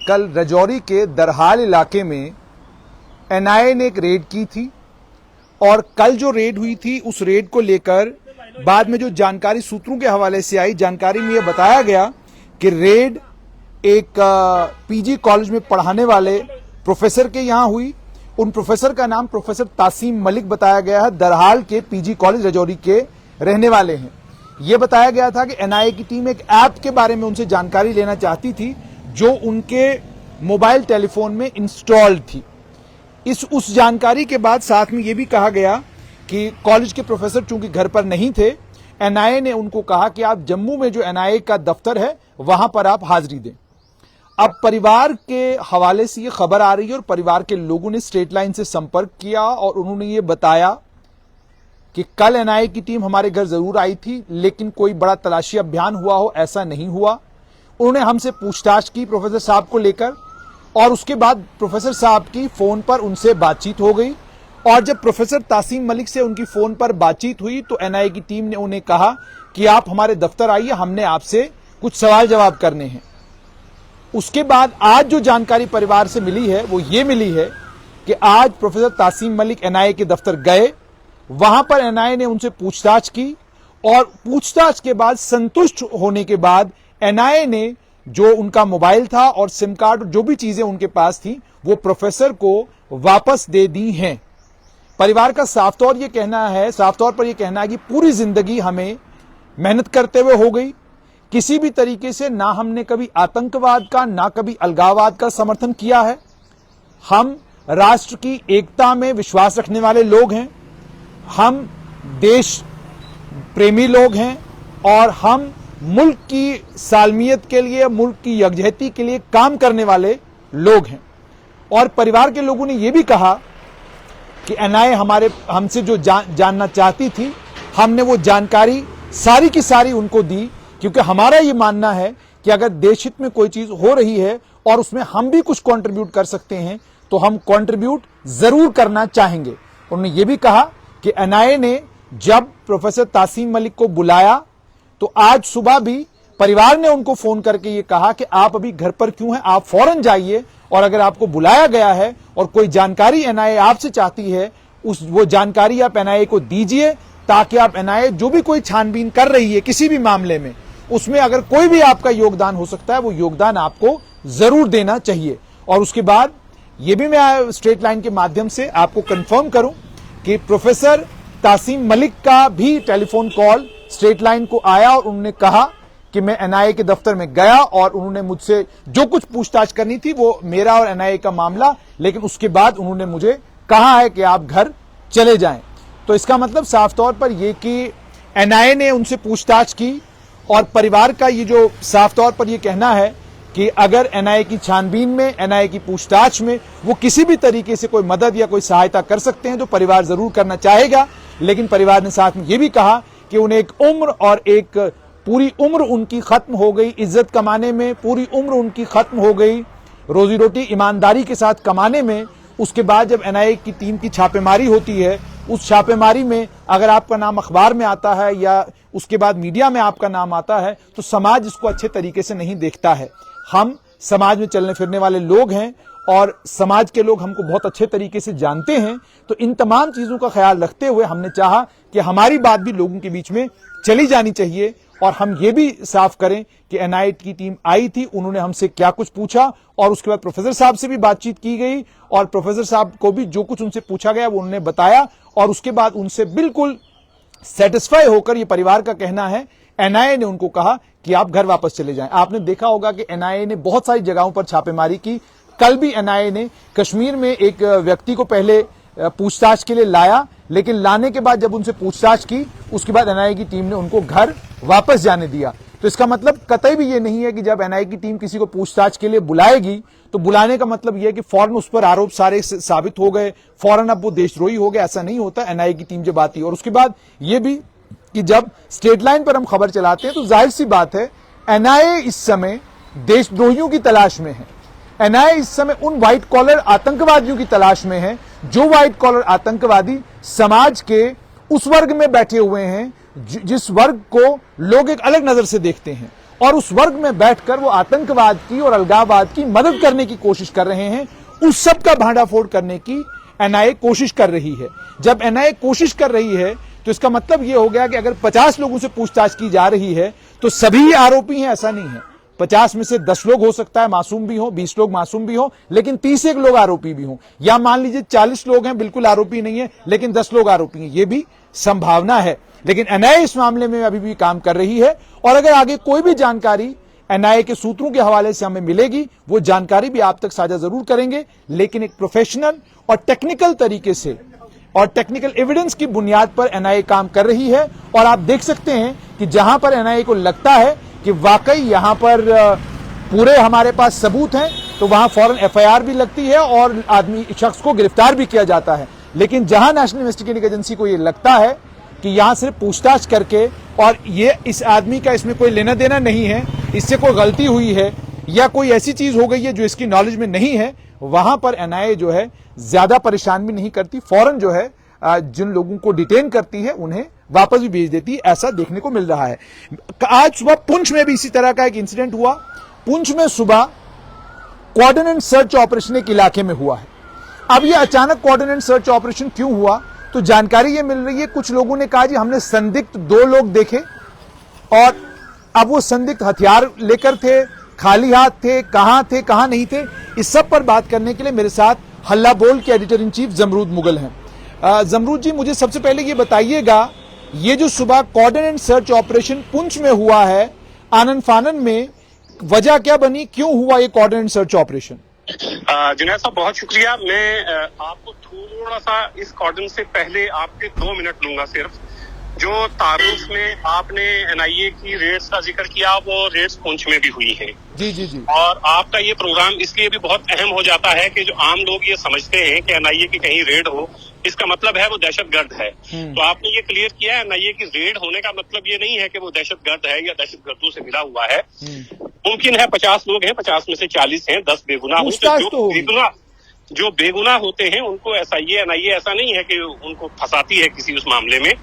कल राजौरी के दरहाल इलाके में एनआईए ने एक रेड की थी और कल जो रेड हुई थी उस रेड को लेकर बाद में जो जानकारी सूत्रों के हवाले से आई, जानकारी में यह बताया गया कि रेड एक पीजी कॉलेज में पढ़ाने वाले प्रोफेसर के यहां हुई। उन प्रोफेसर का नाम प्रोफेसर तासीम मलिक बताया गया है, दरहाल के पीजी कॉलेज राजौरी के रहने वाले हैं। यह बताया गया था कि एनआईए की टीम एक ऐप के बारे में उनसे जानकारी लेना चाहती थी जो उनके मोबाइल टेलीफोन में इंस्टॉल्ड थी। उस जानकारी के बाद साथ में यह भी कहा गया कि कॉलेज के प्रोफेसर चूंकि घर पर नहीं थे, एनआईए ने उनको कहा कि आप जम्मू में जो एनआईए का दफ्तर है वहां पर आप हाजिरी दें। अब परिवार के हवाले से ये खबर आ रही है और परिवार के लोगों ने स्टेट लाइन से संपर्क किया और उन्होंने ये बताया कि कल एनआईए की टीम हमारे घर जरूर आई थी, लेकिन कोई बड़ा तलाशी अभियान हुआ हो ऐसा नहीं हुआ। उन्होंने हमसे पूछताछ की प्रोफेसर साहब को लेकर और उसके बाद प्रोफेसर साहब की फोन पर उनसे बातचीत हो गई और जब प्रोफेसर तासीम मलिक से उनकी फोन पर बातचीत हुई तो एनआईए की टीम ने उन्हें कहा कि आप हमारे दफ्तर आइए, हमने आपसे कुछ सवाल जवाब करने हैं। उसके बाद आज जो जानकारी परिवार से मिली है वो ये मिली है कि आज प्रोफेसर तासीम मलिक एनआईए के दफ्तर गए, वहां पर एनआईए ने उनसे पूछताछ की और पूछताछ के बाद संतुष्ट होने के बाद एनआईए ने जो उनका मोबाइल था और सिम कार्ड जो भी चीजें उनके पास थी वो प्रोफेसर को वापस दे दी हैं। परिवार का साफ तौर पर यह कहना है कि पूरी जिंदगी हमें मेहनत करते हुए हो गई, किसी भी तरीके से ना हमने कभी आतंकवाद का ना कभी अलगाववाद का समर्थन किया है। हम राष्ट्र की एकता में विश्वास रखने वाले लोग हैं, हम देश प्रेमी लोग हैं और हम मुल्क की सालमियत के लिए, मुल्क की यकजहती के लिए काम करने वाले लोग हैं। और परिवार के लोगों ने यह भी कहा कि एनआईए हमसे जो जानना चाहती थी, हमने वो जानकारी सारी की सारी उनको दी, क्योंकि हमारा ये मानना है कि अगर देश हित में कोई चीज हो रही है और उसमें हम भी कुछ कंट्रीब्यूट कर सकते हैं तो हम कंट्रीब्यूट जरूर करना चाहेंगे। उन्होंने ये भी कहा कि एनआईए ने जब प्रोफेसर तासीम मलिक को बुलाया तो आज सुबह भी परिवार ने उनको फोन करके ये कहा कि आप अभी घर पर क्यों हैं, आप फौरन जाइए और अगर आपको बुलाया गया है और कोई जानकारी एनआईए आपसे चाहती है वो जानकारी आप एनआईए को दीजिए, ताकि आप एनआईए जो भी कोई छानबीन कर रही है किसी भी मामले में उसमें अगर कोई भी आपका योगदान हो सकता है वो योगदान आपको जरूर देना चाहिए। और उसके बाद ये भी मैं स्ट्रेट लाइन के माध्यम से आपको कंफर्म करूं कि प्रोफेसर तासीम मलिक का भी टेलीफोन कॉल स्ट्रेट लाइन को आया और उन्होंने कहा कि मैं एनआईए के दफ्तर में गया और उन्होंने मुझसे जो कुछ पूछताछ करनी थी वो मेरा और एनआईए का मामला, लेकिन उसके बाद उन्होंने मुझे कहा है कि आप घर चले जाएं। तो इसका मतलब साफ तौर पर यह कि एनआईए ने उनसे पूछताछ की और परिवार का ये जो साफ तौर पर यह कहना है कि अगर एनआईए की छानबीन में, एनआईए की पूछताछ में वो किसी भी तरीके से कोई मदद या कोई सहायता कर सकते हैं तो परिवार जरूर करना चाहेगा। लेकिन परिवार ने साथ में यह भी कहा कि उन्हें एक उम्र और एक पूरी उम्र उनकी खत्म हो गई इज्जत कमाने में, पूरी उम्र उनकी खत्म हो गई रोजी रोटी ईमानदारी के साथ कमाने में। उसके बाद जब एनआईए की टीम की छापेमारी होती है, उस छापेमारी में अगर आपका नाम अखबार में आता है या उसके बाद मीडिया में आपका नाम आता है तो समाज इसको अच्छे तरीके से नहीं देखता है। हम समाज में चलने फिरने वाले लोग हैं और समाज के लोग हमको बहुत अच्छे तरीके से जानते हैं, तो इन तमाम चीजों का ख्याल रखते हुए हमने चाहा कि हमारी बात भी लोगों के बीच में चली जानी चाहिए और हम ये भी साफ करें कि एनआईए की टीम आई थी, उन्होंने हमसे क्या कुछ पूछा और उसके बाद प्रोफेसर साहब से भी बातचीत की गई और प्रोफेसर साहब को भी जो कुछ उनसे पूछा गया वो उन्होंने बताया और उसके बाद उनसे बिल्कुल सेटिस्फाई होकर ये परिवार का कहना है एनआईए ने उनको कहा कि आप घर वापस चले जाएं। आपने देखा होगा कि एनआईए ने बहुत सारी जगहों पर छापेमारी की। कल भी एनआईए ने कश्मीर में एक व्यक्ति को पहले पूछताछ के लिए लाया, लेकिन लाने के बाद जब उनसे पूछताछ की उसके बाद एनआईए की टीम ने उनको घर वापस जाने दिया। तो इसका मतलब कतई भी ये नहीं है कि जब एनआईए की टीम किसी को पूछताछ के लिए बुलाएगी तो बुलाने का मतलब यह है कि फौरन उस पर आरोप सारे साबित हो गए, फौरन अब वो देशद्रोही हो गए, ऐसा नहीं होता। एनआईए की टीम जब आती है और उसके बाद ये भी कि जब स्टेट लाइन पर हम खबर चलाते हैं तो जाहिर सी बात है एनआईए इस समय देशद्रोहियों की तलाश में है। एनआईए इस समय उन व्हाइट कॉलर आतंकवादियों की तलाश में है जो व्हाइट कॉलर आतंकवादी समाज के उस वर्ग में बैठे हुए हैं जिस वर्ग को लोग एक अलग नजर से देखते हैं और उस वर्ग में बैठकर वो आतंकवाद की और अलगाववाद की मदद करने की कोशिश कर रहे हैं। उस सब का भांडाफोड़ करने की एनआईए कोशिश कर रही है। जब एनआईए कोशिश कर रही है तो इसका मतलब यह हो गया कि अगर 50 लोगों से पूछताछ की जा रही है तो सभी आरोपी हैं, ऐसा नहीं है। 50 में से 10 लोग हो सकता है मासूम भी हो, 20 लोग मासूम भी हो, लेकिन 30 लोग आरोपी भी हो, या मान लीजिए 40 लोग हैं बिल्कुल आरोपी नहीं है लेकिन 10 लोग आरोपी हैं, यह भी संभावना है। लेकिन एनआईए इस मामले में अभी भी काम कर रही है और अगर आगे कोई भी जानकारी एनआईए के सूत्रों के हवाले से हमें मिलेगी वो जानकारी भी आप तक साझा जरूर करेंगे, लेकिन एक प्रोफेशनल और टेक्निकल तरीके से और टेक्निकल एविडेंस की बुनियाद पर एनआईए काम कर रही है। और आप देख सकते हैं कि जहां पर एनआईए को लगता है कि वाकई यहां पर पूरे हमारे पास सबूत हैं तो वहां फौरन एफआईआर भी लगती है और शख्स को गिरफ्तार भी किया जाता है। लेकिन जहां नेशनल इन्वेस्टिगेटिंग एजेंसी को यह लगता है कि यहां सिर्फ पूछताछ करके और ये इस आदमी का इसमें कोई लेना देना नहीं है, इससे कोई गलती हुई है या कोई ऐसी चीज हो गई है जो इसकी नॉलेज में नहीं है, वहां पर एनआईए जो है ज्यादा परेशान भी नहीं करती, फौरन जो है जिन लोगों को डिटेन करती है उन्हें वापस भी भेज देती है। ऐसा देखने को मिल रहा है। आज सुबह पुंछ में भी इसी तरह का एक इंसिडेंट हुआ। पुंछ में सुबह कॉर्डन एंड सर्च ऑपरेशन एक इलाके में हुआ है। अब यह अचानक कॉर्डन एंड सर्च ऑपरेशन क्यों हुआ, तो जानकारी यह मिल रही है, कुछ लोगों ने कहा जी हमने संदिग्ध 2 लोग देखे और अब वो संदिग्ध हथियार लेकर थे, खाली हाथ थे, कहां नहीं थे। इस सब पर बात करने के लिए मेरे साथ हल्ला बोल के editor in chief Jamrud Mughal हैं। जमरूद जी, मुझे सबसे पहले ये बताइएगा, ये जो सुबह cordon and search operation Poonch में हुआ है, आनन फानन में, वजह क्या बनी, क्यों हुआ ये cordon and search operation? Junaid साहब बहुत शुक्रिया। मैं आपको थोड़ा सा इस कॉर्डन से पहले आपके 2 मिनट लूंगा सिर्फ। जो तारुफ में आपने एनआईए की रेड्स का जिक्र किया, वो रेड्स पुंछ में भी हुई है। जी। और आपका ये प्रोग्राम इसलिए भी बहुत अहम हो जाता है कि जो आम लोग ये समझते हैं कि एनआईए की कहीं रेड हो, इसका मतलब है वो दहशतगर्द है। तो आपने ये क्लियर किया है, एनआईए की रेड होने का मतलब ये नहीं है कि वो दहशतगर्द है या दहशतगर्दों से मिला हुआ है। मुमकिन है 50 लोग हैं, 50 में से 40 हैं, 10 बेगुनाह हो। जो बेगुनाह होते हैं उनको एनआईए ऐसा नहीं है कि उनको फंसाती है किसी उस मामले में।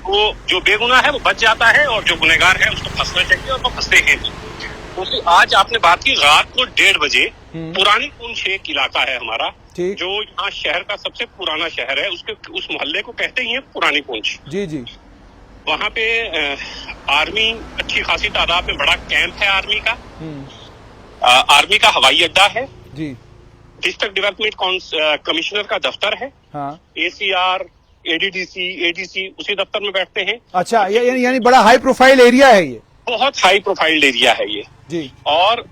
वो जो बेगुनाह है वो बच जाता है और जो गुनहगार है उसको फंसना चाहिए और वो फंसते हैं। क्योंकि आज आपने बात की, रात को 1:30 बजे पुरानी पुंछ एक इलाका है हमारा, जो यहाँ शहर का सबसे पुराना शहर है, उस मोहल्ले को कहते ही है पुरानी पुंछ। जी। वहाँ पे आर्मी अच्छी खासी तादाद में, बड़ा कैंप है आर्मी का। आर्मी का हवाई अड्डा है जी। डिस्ट्रिक्ट डेवलपमेंट कमिश्नर का दफ्तर है। हाँ। एसीआर, एडीसी उसी दफ्तर में बैठते हैं। अच्छा, यानी बड़ा हाई प्रोफाइल एरिया है ये। बहुत हाई प्रोफाइल एरिया है ये जी। और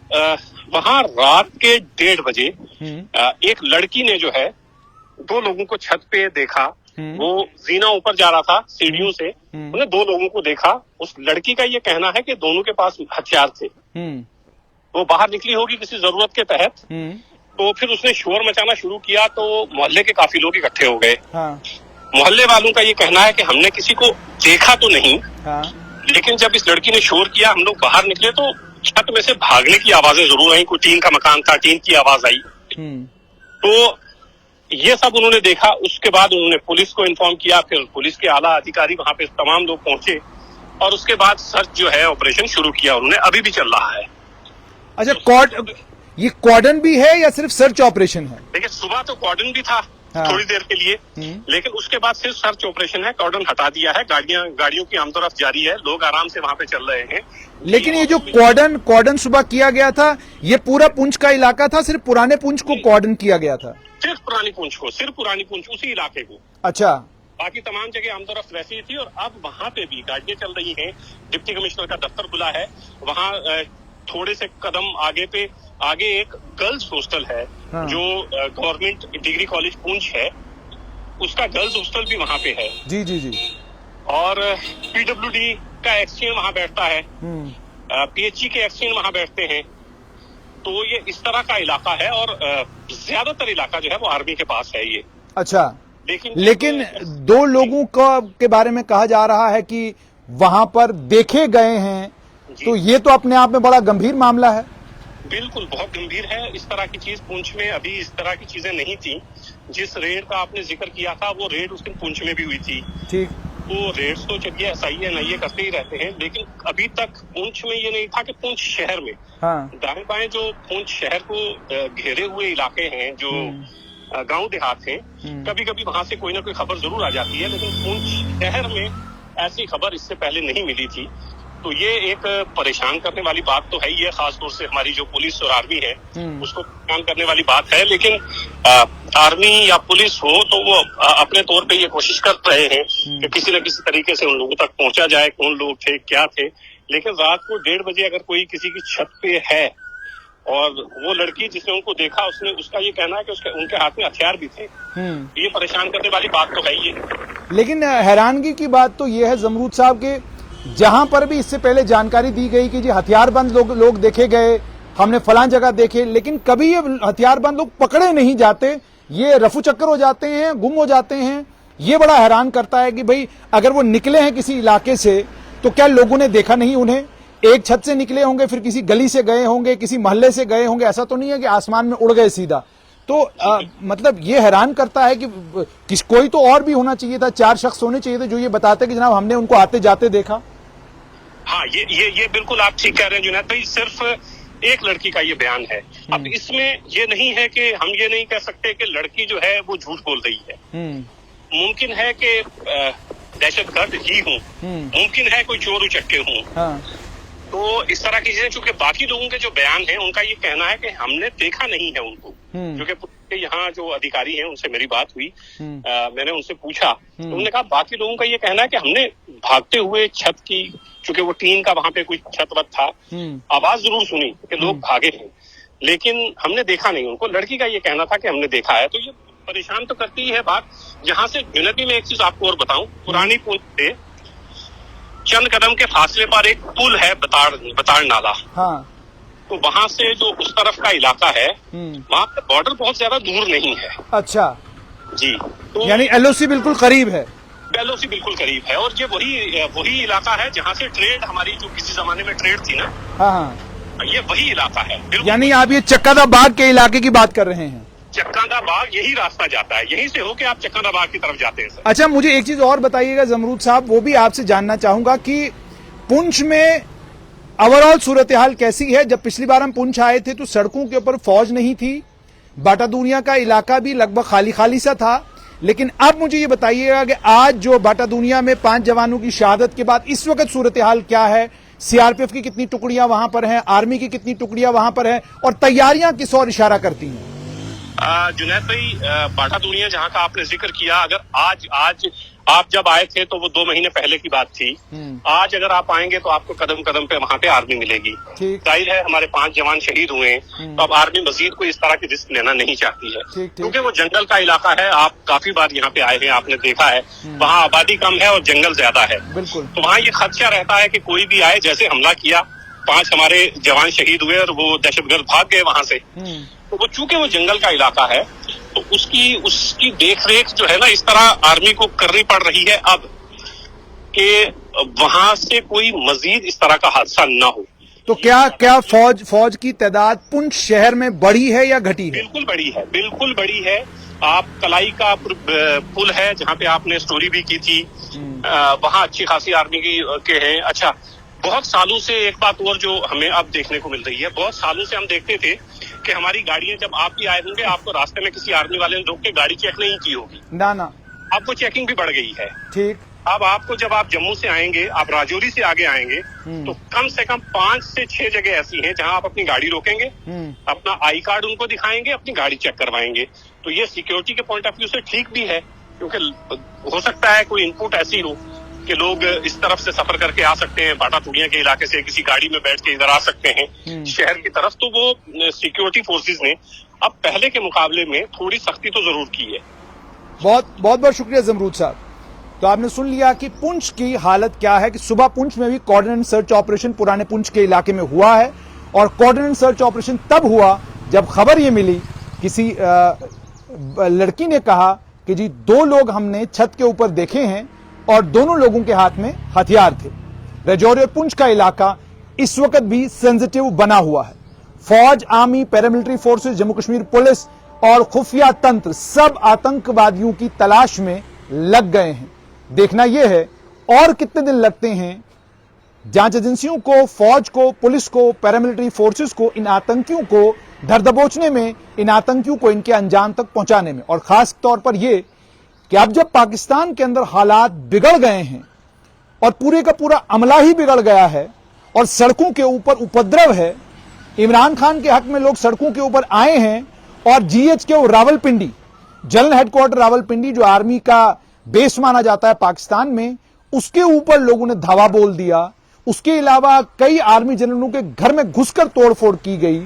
वहाँ रात के 1:30 बजे एक लड़की ने जो है 2 लोगों को छत पे देखा। वो जीना ऊपर जा रहा था सीढ़ियों से, उन्हें 2 लोगों को देखा। उस लड़की का ये कहना है कि दोनों के पास हथियार थे। वो बाहर निकली होगी किसी जरूरत के तहत। तो फिर उसने शोर मचाना शुरू किया तो मोहल्ले के काफी लोग इकट्ठे हो गए। हाँ। मोहल्ले वालों का ये कहना है कि हमने किसी को देखा तो नहीं। हाँ। लेकिन जब इस लड़की ने शोर किया, हम लोग बाहर निकले तो छत में से भागने की आवाजें जरूर आई। कोई टीन का मकान था, टीन की आवाज आई। तो ये सब उन्होंने देखा। उसके बाद उन्होंने पुलिस को इन्फॉर्म किया। फिर पुलिस के आला अधिकारी वहां पे तमाम लोग पहुंचे और उसके बाद सर्च जो है ऑपरेशन शुरू किया उन्होंने, अभी भी चल रहा है। अच्छा, ये कॉर्डन भी है या सिर्फ सर्च ऑपरेशन है? देखिए, सुबह तो कॉर्डन भी था। हाँ। थोड़ी देर के लिए, लेकिन उसके बाद सिर्फ सर्च ऑपरेशन है। कॉर्डन हटा दिया है, गाड़ियों की आमतरफ जारी है, लोग आराम से वहां पे चल रहे हैं। लेकिन ये जो कॉर्डन सुबह किया गया था, ये पूरा पुंछ का इलाका था, सिर्फ पुराने पुंछ को कॉर्डन किया गया था? सिर्फ पुरानी पुंछ उसी इलाके को। अच्छा। बाकी तमाम जगह आमतरफ वैसी थी। और अब वहां पे भी गाड़ियां चल रही हैं। डिप्टी कमिश्नर का दफ्तर खुला है। वहाँ थोड़े से कदम आगे एक गर्ल्स हॉस्टल है। हाँ। जो गवर्नमेंट डिग्री कॉलेज पुंछ है, उसका गर्ल्स हॉस्टल भी वहाँ पे है। जी। और पीडब्ल्यूडी का एक्सचेंज वहाँ बैठता है। पीएचई के एक्सचेंज वहाँ बैठते हैं। तो ये इस तरह का इलाका है और ज्यादातर इलाका जो है वो आर्मी के पास है ये। अच्छा, लेकिन 2 लोगों के बारे में कहा जा रहा है कि वहां पर देखे गए हैं, तो ये तो अपने आप में बड़ा गंभीर मामला है। बिल्कुल, बहुत गंभीर है। इस तरह की चीज पुंछ में अभी इस तरह की चीजें नहीं थी। जिस रेड का आपने जिक्र किया था, वो रेड उस दिन पुंछ में भी हुई थी। ठीक। तो रेड्स तो चलिए SIA NIA करते ही रहते हैं, लेकिन अभी तक पुंछ में ये नहीं था कि पुंछ शहर में दाएं बाएं जो पुंछ शहर को घेरे हुए इलाके हैं, जो गांव देहात हैं, कभी कभी वहां से कोई ना कोई खबर जरूर आ जाती है, लेकिन पुंछ शहर में ऐसी खबर इससे पहले नहीं मिली थी। तो ये एक परेशान करने वाली बात तो है ही है, खासतौर से हमारी जो पुलिस और आर्मी है उसको परेशान करने वाली बात है। लेकिन आर्मी या पुलिस हो तो वो अपने तौर पे ये कोशिश कर रहे हैं कि किसी न किसी तरीके से उन लोगों तक पहुंचा जाए, कौन लोग थे, क्या थे। लेकिन रात को 1:30 बजे अगर कोई किसी की छत पे है और वो लड़की जिसने उनको देखा, उसका ये कहना है कि उनके हाथ में हथियार भी थे, ये परेशान करने वाली बात तो है ही है। लेकिन हैरानगी की बात तो ये है जमरूद साहब के, जहां पर भी इससे पहले जानकारी दी गई कि जी हथियारबंद लोग देखे गए, हमने फलां जगह देखे, लेकिन कभी ये हथियारबंद लोग पकड़े नहीं जाते, ये रफू चक्कर हो जाते हैं, गुम हो जाते हैं। ये बड़ा हैरान करता है कि भाई अगर वो निकले हैं किसी इलाके से तो क्या लोगों ने देखा नहीं उन्हें? एक छत से निकले होंगे, फिर किसी गली से गए होंगे, किसी मोहल्ले से गए होंगे, ऐसा तो नहीं है कि आसमान में उड़ गए सीधा। तो मतलब ये हैरान करता है कि कोई तो और भी होना चाहिए था, 4 शख्स होने चाहिए थे जो ये बताते कि जनाब हमने उनको आते जाते देखा। हाँ, ये बिल्कुल आप ठीक कह रहे हैं जुनैद भाई, सिर्फ एक लड़की का ये बयान है। अब इसमें ये नहीं है कि हम ये नहीं कह सकते कि लड़की जो है वो झूठ बोल रही है। मुमकिन है कि दहशतगर्द ही हूँ, मुमकिन है कोई चोर उचक्के हूँ। हाँ। तो इस तरह की चीजें, चूंकि बाकी लोगों के जो बयान है उनका ये कहना है कि हमने देखा नहीं है उनको। क्योंकि यहाँ जो अधिकारी हैं उनसे मेरी बात हुई, मैंने उनसे पूछा तो उन्होंने कहा बाकी लोगों का ये कहना है कि हमने भागते हुए छत की, चूंकि वो टीन का वहां पे कोई छत वत था, आवाज जरूर सुनी कि लोग भागे हैं, लेकिन हमने देखा नहीं उनको। लड़की का ये कहना था कि हमने देखा है। तो ये परेशान तो करती ही है बात। यहाँ से जुनैद में एक चीज आपको और बताऊं, पुरानी पुल से चंद कदम के फासले पर एक पुल है, बताड़ नाला। हाँ। तो वहां से जो उस तरफ का इलाका है वहां पे बॉर्डर बहुत ज्यादा दूर नहीं है। अच्छा जी, तो यानी LOC बिल्कुल करीब है। LOC बिल्कुल करीब है, और ये वही इलाका है जहाँ से ट्रेड, हमारी जो किसी जमाने में ट्रेड थी ना, हाँ, ये वही इलाका है। यानी आप ये चक्कादा बाग के इलाके की बात कर रहे हैं? चक्कादा बाग यही रास्ता जाता है, यहीं से होके आप चक्कादा बाग की तरफ जाते हैं सर। अच्छा, मुझे एक चीज और बताइएगा जमरूद साहब, वो भी आपसे जानना चाहूंगा कि पुंछ में ओवरऑल सूरत हाल कैसी है? जब पिछली बार हम पुंछ आए थे तो सड़कों के ऊपर फौज नहीं थी, बाटा दुनिया का इलाका भी लगभग खाली खाली सा था, लेकिन अब मुझे ये बताइएगा कि आज जो बाटा दुनिया में 5 जवानों की शहादत के बाद इस वक्त सूरत हाल क्या है? CRPF की कितनी टुकड़ियां वहां पर हैं, आर्मी की कितनी टुकड़ियां वहां पर हैं, और तैयारियां किस ओर इशारा करती हैं? जुनैद भाई, बाटा दुनिया जहाँ का आपने जिक्र किया, अगर आज आप जब आए थे तो वो 2 महीने पहले की बात थी। आज अगर आप आएंगे तो आपको कदम कदम पे वहाँ पे आर्मी मिलेगी। जाहिर है हमारे 5 जवान शहीद हुए हैं, तो अब आर्मी मजीद कोई इस तरह की रिस्क लेना नहीं चाहती है, क्योंकि वो जंगल का इलाका है। आप काफी बार यहाँ पे आए हैं, आपने देखा है वहाँ आबादी कम है और जंगल ज्यादा है। तो वहाँ ये खदशा रहता है कि कोई भी आए, जैसे हमला किया, 5 हमारे जवान शहीद हुए और वो दहशतगर्द भाग गए वहां से। तो वो चूंकि वो जंगल का इलाका है तो उसकी देखरेख जो है ना इस तरह आर्मी को करनी पड़ रही है अब, कि वहां से कोई मजीद इस तरह का हादसा ना हो। तो क्या फौज की तादाद पुंछ शहर में बढ़ी है या घटी है? बिल्कुल बढ़ी है, बिल्कुल बढ़ी है। आप कलाई का पुल है जहाँ पे आपने स्टोरी भी की थी, वहाँ अच्छी खासी आर्मी के हैं। अच्छा, बहुत सालों से एक बात और जो हमें अब देखने को मिल रही है, बहुत सालों से हम देखते थे कि हमारी गाड़ियां, जब आप भी आए होंगे, आपको रास्ते में किसी आर्मी वाले ने रोक के गाड़ी चेक नहीं की होगी ना। अब वो चेकिंग भी बढ़ गई है। ठीक। अब आपको, जब आप जम्मू से आएंगे, आप राजौरी से आगे आएंगे, तो कम से कम 5 से 6 जगह ऐसी हैं जहां आप अपनी गाड़ी रोकेंगे, अपना आई कार्ड उनको दिखाएंगे, अपनी गाड़ी चेक करवाएंगे। तो ये सिक्योरिटी के पॉइंट ऑफ व्यू से ठीक भी है, क्योंकि हो सकता है कोई इनपुट ऐसी हो कि लोग इस तरफ से सफर करके आ सकते हैं, बाटा टूड़िया के इलाके से किसी गाड़ी में बैठ के इधर आ सकते हैं शहर की तरफ। तो वो सिक्योरिटी फोर्सेस ने अब पहले के मुकाबले में थोड़ी सख्ती तो जरूर की है। बहुत शुक्रिया जमरूद साहब। तो आपने सुन लिया कि पुंछ की हालत क्या है, कि सुबह पुंछ में भी कोऑर्डिनेट सर्च ऑपरेशन पुराने पुंछ के इलाके में हुआ है, और कोऑर्डिनेट सर्च ऑपरेशन तब हुआ जब खबर ये मिली, किसी लड़की ने कहा कि जी 2 लोग हमने छत के ऊपर देखे हैं और दोनों लोगों के हाथ में हथियार थे। राजौरी और पुंछ का इलाका इस वक्त भी सेंसिटिव बना हुआ है। फौज, army, paramilitary forces, Jammu Kashmir police और खुफिया तंत्र सब आतंकवादियों की तलाश में लग गए हैं। देखना यह है और कितने दिन लगते हैं जांच एजेंसियों को, फौज को, पुलिस को, पैरामिलिट्री फोर्सेस को इन आतंकियों को धर दबोचने में, इन आतंकियों को इनके अंजाम तक पहुंचाने में। और खास तौर पर यह कि अब जब पाकिस्तान के अंदर हालात बिगड़ गए हैं और पूरे का पूरा अमला ही बिगड़ गया है और सड़कों के ऊपर उपद्रव है, इमरान खान के हक में लोग सड़कों के ऊपर आए हैं और GHQ Rawalpindi, general headquarter Rawalpindi जो आर्मी का बेस माना जाता है पाकिस्तान में, उसके ऊपर लोगों ने धावा बोल दिया। उसके अलावा कई आर्मी जनरलों के घर में घुसकर तोड़फोड़ की गई,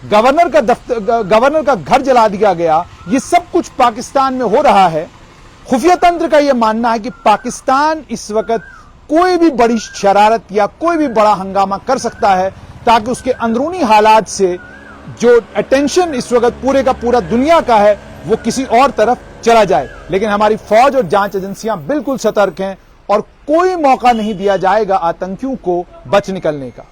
गवर्नर का घर जला दिया गया। ये सब कुछ पाकिस्तान में हो रहा है। खुफिया तंत्र का यह मानना है कि पाकिस्तान इस वक्त कोई भी बड़ी शरारत या कोई भी बड़ा हंगामा कर सकता है ताकि उसके अंदरूनी हालात से जो अटेंशन इस वक्त पूरे का पूरा दुनिया का है वो किसी और तरफ चला जाए। लेकिन हमारी फौज और जांच एजेंसियां बिल्कुल सतर्क हैं और कोई मौका नहीं दिया जाएगा आतंकियों को बच निकलने का।